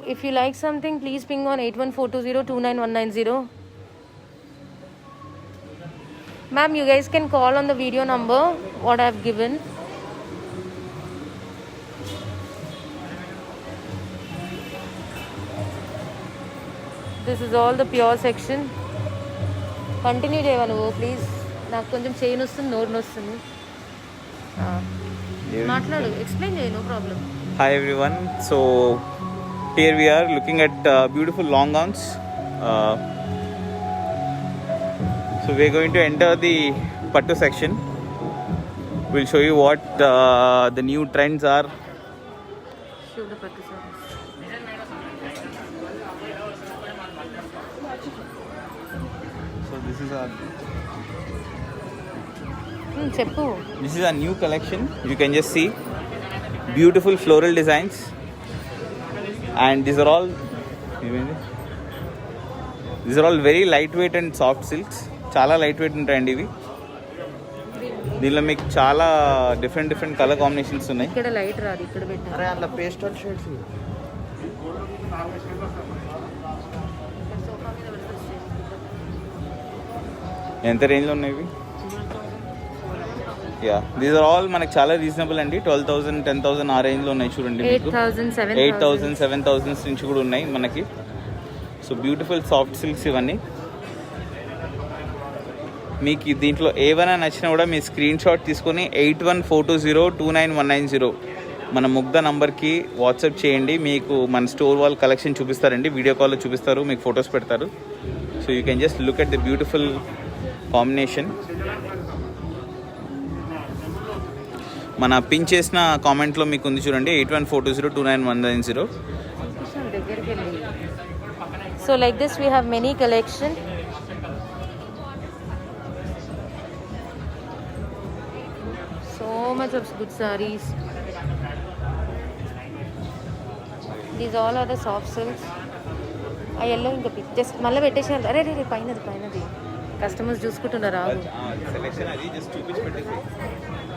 If you like something, please ping on 8142029190. Ma'am, you guys can call on the video number what I've given. This is all the pure section. Continue Devanu, please. నాకు కొంచెం చేయను వస్తుంది, నోరు నొస్తుంది. మాట్లాడు, explain చేయి, no problem. Hi everyone. So here we are looking at beautiful long gowns. So we're going to enter the Pattu section. We'll show you what the new trends are. Show the Pattu sarees. So this is our చెప్పు. This is a new collection. You can just see beautiful floral designs, and these are all very lightweight and soft silks. చాలా light weight ఉంటాయండి ఇవి. దీనిలో మీకు చాలా different colour combinations ఉన్నాయి. ఇక్కడ light రాదు, ఇక్కడ పెట్టారు. అరే అందులో పేస్టల్ షేడ్స్ ఎంత రేంజ్లో ఉన్నాయి ఇవి? యా, దీస్ ఆర్ ఆల్ మనకి చాలా రీజనబుల్ అండి. 12,000 10,000 ఆ రేంజ్లో ఉన్నాయి చూడండి. 8,000 8,000 7,000 నుంచి కూడా ఉన్నాయి మనకి. సో బ్యూటిఫుల్ సాఫ్ట్ సిల్క్స్ ఇవన్నీ. మీకు దీంట్లో ఏవైనా నచ్చినా కూడా మీ స్క్రీన్ షాట్ తీసుకొని 8142029190 మన ముగ్ధ నంబర్కి వాట్సాప్ చేయండి. మీకు మన స్టోర్ వాళ్ళ కలెక్షన్ చూపిస్తారండి, వీడియో కాల్లో చూపిస్తారు, మీకు ఫొటోస్ పెడతారు. So you can just look at the beautiful combination. మన పిన్ చేసిన కామెంట్లో మీకు ఉంది చూడండి, 8142029190. So like this we have many collection. So much of good sarees. These all are the soft silks. ఆ yellow ఇంకా జస్ట్ మళ్ళీ పెట్టేసేయాలి. అరే రే పైనది కస్టమర్స్ చూసుకుంటున్నారా?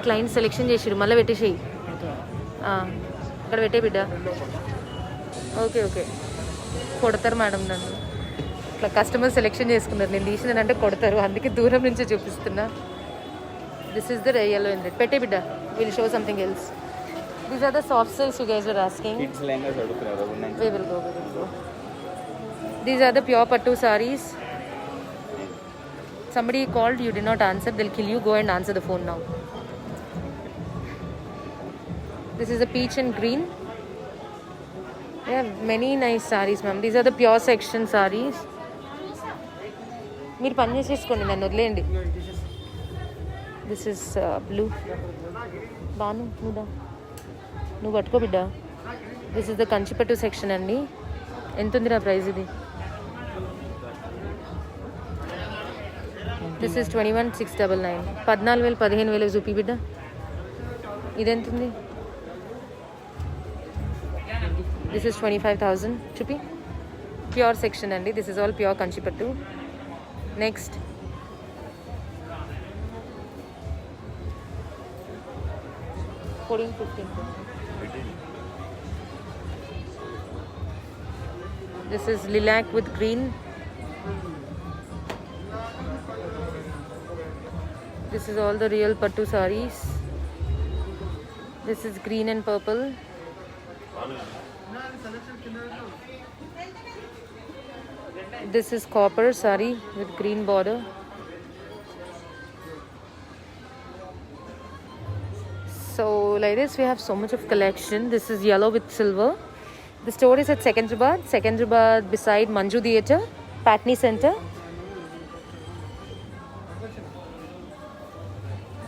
క్లయింట్ సెలెక్షన్ చేసిరు, మళ్ళీ పెట్టేసేయి. ఇక్కడ పెట్టే బిడ్డ. ఓకే కొడతారు మేడం నన్ను. ఇట్లా కస్టమర్ సెలెక్షన్ చేసుకున్నారు, నేను తీసినానంటే కొడతారు, అందుకే దూరం నుంచే చూపిస్తున్నా. This is the yellow in it. పెట్టే బిడ్డ, will show something else. These are the soft silks you guys are asking. We will go. These are the pure pattu sarees. Somebody called, you did not answer, they'll kill you. Go and answer the phone now. This is a peach and green. They have many nice sarees, ma'am. These are the pure section sarees. మీరు పని చేసేసుకోండి, నన్ను వదిలేయండి. This is blue. Banu నువ్వు పట్టుకో బిడ్డ. This is the Kanchipattu section అండి. ఎంత ఉంది నా ప్రైస్ ఇది? This is 21,699. 14,000 15,000 చూపి బిడ్డ. ఇదెంత ఉంది? దిస్ ఇస్ 25,000 చూపి. ప్యూర్ సెక్షన్ అండి. This is all pure Kanchipattu. Next this is lilac with green. This is all the real pattu sarees. This is green and purple. This is copper saree with green border. So like this we have so much of collection. This is yellow with silver. The store is at Secunderabad beside Manju Theatre, Patni Center.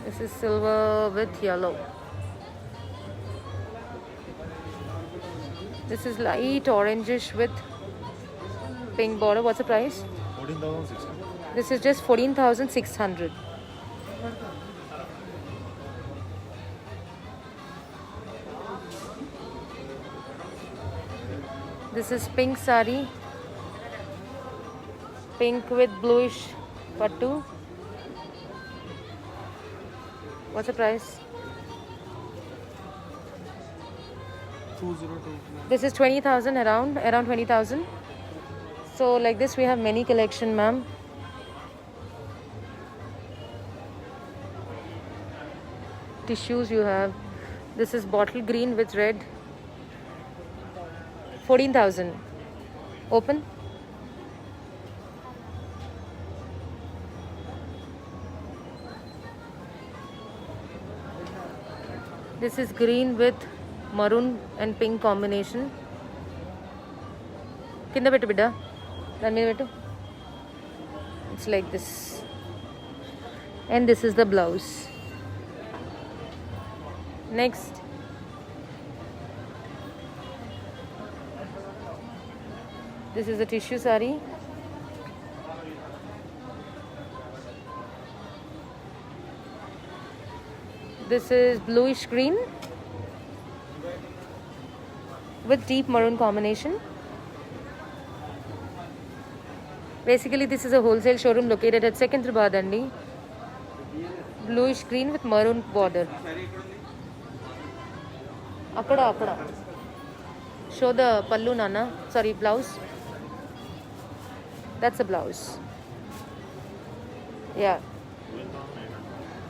This is silver with yellow. This is light orangish with pink border. What's the price? 14,600. This is just 14,600. This is pink saree, pink with bluish pattu. What's the price? 202. This is 20,000, around 20,000. So like this we have many collection, ma'am. Tissues you have. This is bottle green with red. 14,000. Open. This is green with maroon and pink combination. Kinda pettu bidda. Dan meeda pettu. It's like this. And this is the blouse. Next. This is a tissue saree. This is bluish green. with deep maroon combination. Basically, this is a wholesale showroom located at Secunderabad andi. Bluish green with maroon border. Akada. Show the pallu, Nana. Sorry, blouse. That's a blouse. Yeah.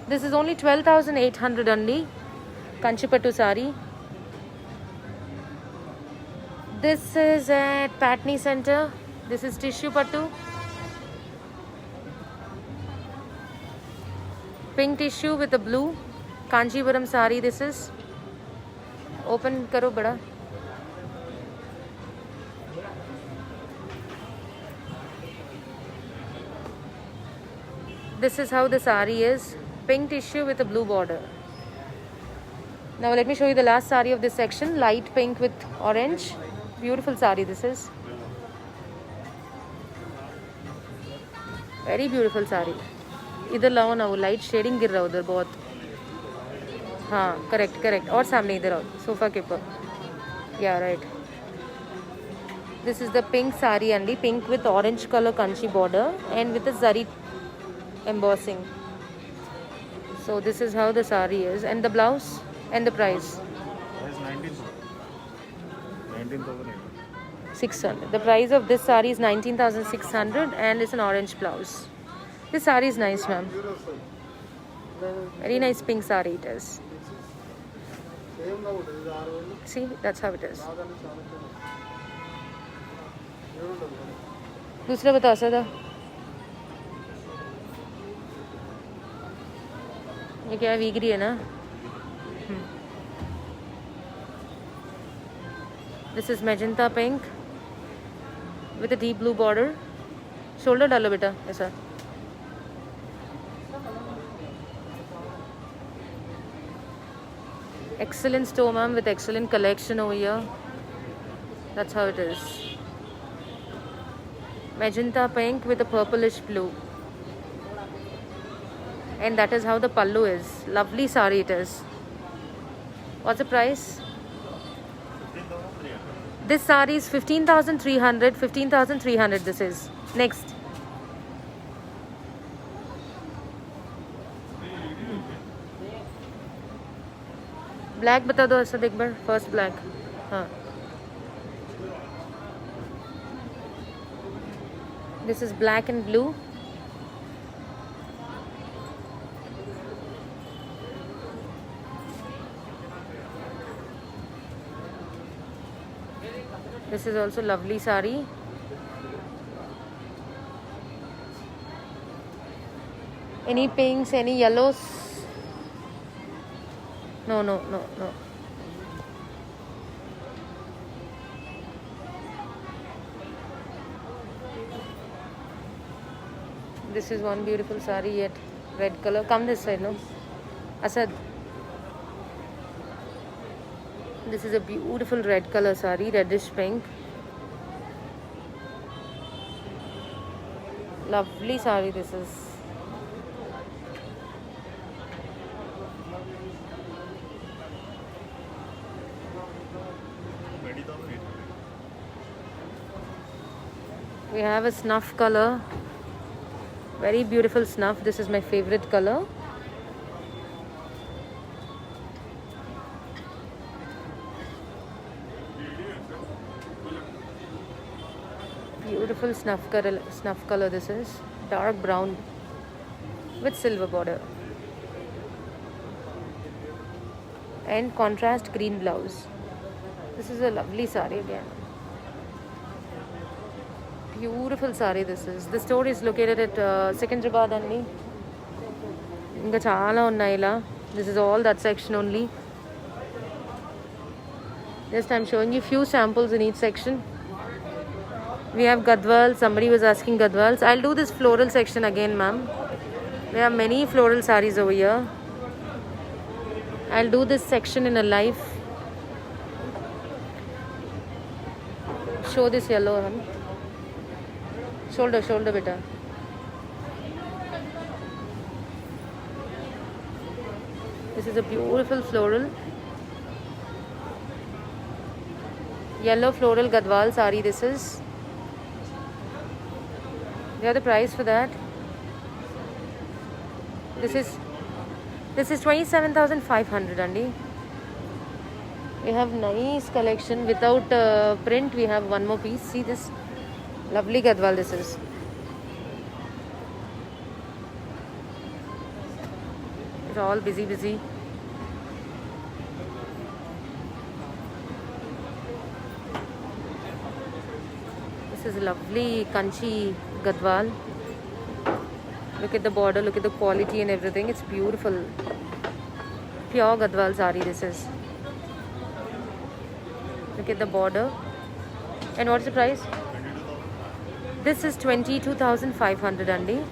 This is only 12,800 andi. Kanchipattu sari. This is at Patni Center. This is tissue pattu. Pink tissue with a blue. Kanchipuram sari this is. Open karo bada. This is how the sari is. Pink tissue with a blue border. Now let me show you the last sari of this section. Light pink with orange. Beautiful sari this is. Very beautiful sari. इधर लाओ ना वो light shading गिर रहा है उधर बहुत. हाँ करेक्ट और सामने इधर आओ सोफा के ऊपर. Yeah, right. This is the pink sari andi. Pink with orange color kanchi border and with a zari embossing. So this is how the sari is. And the blouse and the price. Price 19,000. 600. The price of this sari is 19,600 and it's an orange blouse. This sari is nice, ma'am. Very nice pink sari it is. See, that's how it is. दूसरा बता सकता. ये क्या वीगरी है ना. This is magenta pink with a deep blue border. Shoulder डालो बेटा ऐसा. Excellent store, ma'am, with excellent collection over here. That's how it is. Magenta pink with a purplish blue. And that is how the pallu is. Lovely sari it is. What's the price? This sari is 15,300. 15,300 this is. Next. Black बता दो ऐसा एक बार. First black. हाँ. This is black and blue. This is also lovely sari. Any pinks, any yellows? No. This is one beautiful sari yet. Red color. Come this side, no? Asad. This is a beautiful red color sari. Reddish pink. Lovely sari this is. We have a snuff color. Very beautiful snuff. This is my favorite color. Beautiful snuff color this is. Dark brown with silver border. And contrast green blouse. This is a lovely sari again. Beautiful sari this is. The store is located at Secunderabad andi. Inga chaala unnai ila. This is all that section only. Just I'm showing you few samples in each section. We have Gadwal. Somebody was asking Gadwals. I'll do this floral section again, ma'am. We have many floral saris over here. I'll do this section in a live. Show this yellow one. Shoulder beta. This is a beautiful floral. Yellow floral Gadwal sari this is. You have the price for that. This is 27,500 andi. We have nice collection without print. We have one more piece. See this lovely Gadwal this is. It's all busy. This is lovely Kanchi Gadwal. Look at the border, look at the quality and everything. It's beautiful. Pure Gadwal sari this is. Look at the border. And what's the price? This is 22,500 andi.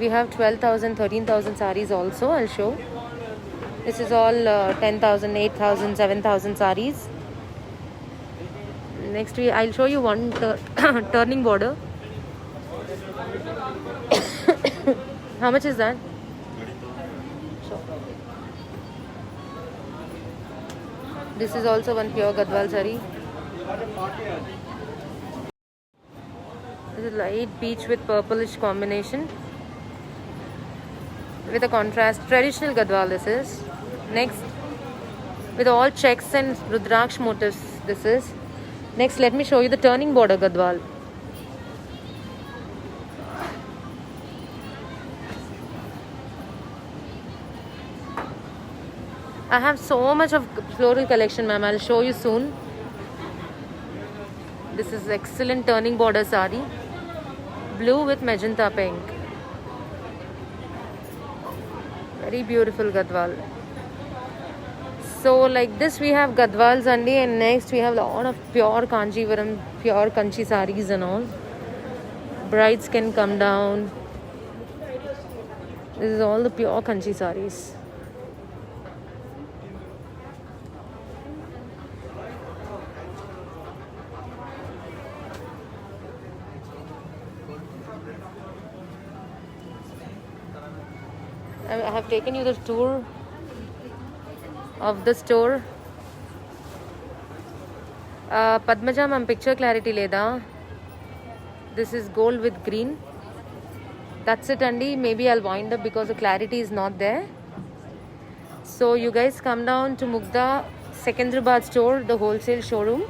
We have 12,000, 13,000 saris also. I'll show. This is all 10,000, 8,000, 7,000 saris. Next I'll show you one turning border. How much is that? This is also one pure Gadwal sari. This is light peach with purplish combination with a contrast. Traditional Gadwal this is. Next, with all checks and Rudraksh motifs this is. Next, let me show you the turning border Gadwal. I have so much of floral collection, ma'am. I'll show you soon. This is excellent turning border sari. Blue with magenta pink. Very beautiful Gadwal. So like this we have Gadwals andi, and next we have a lot of pure Kanjivaram, pure Kanchi saris and all. Brides can come down. This is all the pure Kanchi saris. I have taken you the tour of the store. Padmaja ma'am, picture clarity leda. This is gold with green. That's it andi. Maybe I'll wind up because the clarity is not there. So you guys come down to Mugda Secunderabad store, the wholesale showroom.